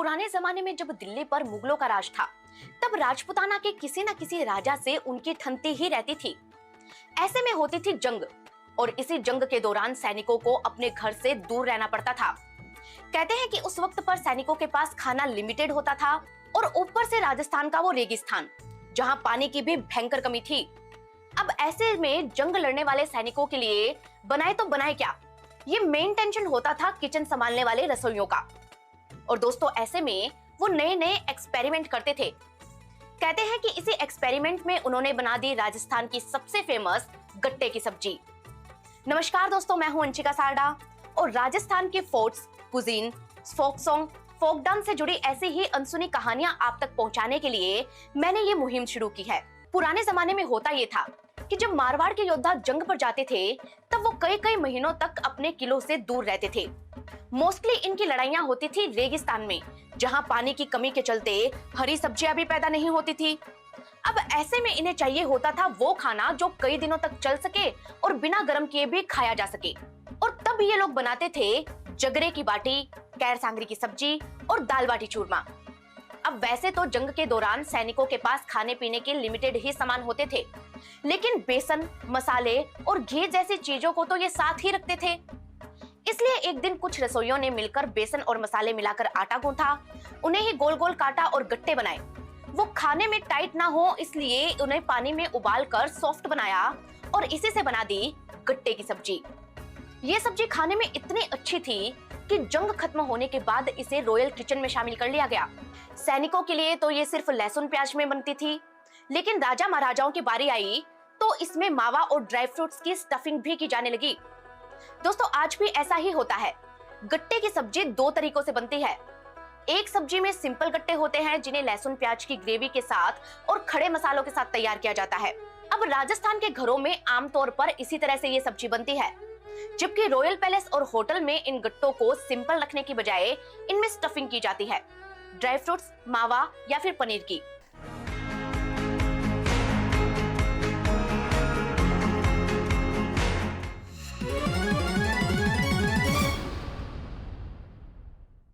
पुराने जमाने में जब दिल्ली पर मुगलों का राज था, तब राजपुताना के किसी न किसी राजा से उनकी ठनती ही रहती थी। ऐसे में होती थी जंग, और इसी जंग के दौरान सैनिकों को अपने घर से दूर रहना पड़ता था। कहते हैं कि उस वक्त पर सैनिकों के पास खाना लिमिटेड होता था, और ऊपर से राजस्थान का वो रेगिस्तान, जहां पानी की भी भयंकर कमी थी। अब ऐसे में जंग लड़ने वाले सैनिकों के लिए बनाए तो बनाए क्या, ये मेन टेंशन होता था किचन संभालने वाले रसोइयों का। और दोस्तों, ऐसे में वो नए नए एक्सपेरिमेंट करते थे। कहते हैं कि इसी एक्सपेरिमेंट में उन्होंने बना दी राजस्थान की सबसे फेमस गट्टे की सब्जी। नमस्कार दोस्तों, मैं हूं अंशिका सारडा, और राजस्थान के forts, cuisine, folk song, folk dance से जुड़ी ऐसी ही अनसुनी कहानियां आप तक पहुंचाने के लिए मैंने ये मुहिम शुरू की है। पुराने जमाने में होता ये था कि जब मारवाड़ के योद्धा जंग पर जाते थे, तब वो कई कई महीनों तक अपने किलों से दूर रहते थे। मोस्टली इनकी लड़ाइयां होती थी रेगिस्तान में, जहां पानी की कमी के चलते हरी सब्जियां भी पैदा नहीं होती थी। अब ऐसे में इन्हें चाहिए होता था वो खाना जो कई दिनों तक चल सके और बिना गर्म किए भी खाया जा सके। और तब ये लोग बनाते थे जगरे की बाटी, कैर सांगरी की सब्जी और दाल बाटी चूरमा। अब वैसे तो जंग के दौरान सैनिकों के पास खाने पीने के लिमिटेड ही सामान होते थे, लेकिन बेसन, मसाले और घी जैसी चीजों को तो ये साथ ही रखते थे। इसलिए एक दिन कुछ रसोइयों ने मिलकर बेसन और मसाले मिलाकर आटा गूंथा, उन्हें ही गोल गोल काटा और गट्टे बनाए। वो खाने में टाइट ना हो, इसलिए उन्हें पानी में उबाल कर सॉफ्ट बनाया और इसी से बना दी गट्टे की सब्जी। ये सब्जी खाने में इतनी अच्छी थी कि जंग खत्म होने के बाद इसे रॉयल किचन में शामिल कर लिया गया। सैनिकों के लिए तो ये सिर्फ लहसुन प्याज में बनती थी, लेकिन राजा महाराजाओं की बारी आई तो इसमें मावा और ड्राई फ्रूट्स की स्टफिंग भी की जाने लगी। दोस्तों, आज भी ऐसा ही होता है। गट्टे की सब्जी दो तरीकों से बनती है। एक सब्जी में सिंपल गट्टे होते हैं, जिन्हें लहसुन प्याज की ग्रेवी के साथ और खड़े मसालों के साथ तैयार किया जाता है। अब राजस्थान के घरों में आमतौर पर इसी तरह से ये सब्जी बनती है, जबकि रॉयल पैलेस और होटल में इन गट्टों को सिंपल रखने की बजाय इनमें स्टफिंग की जाती है, ड्राई फ्रूट्स, मावा या फिर पनीर की।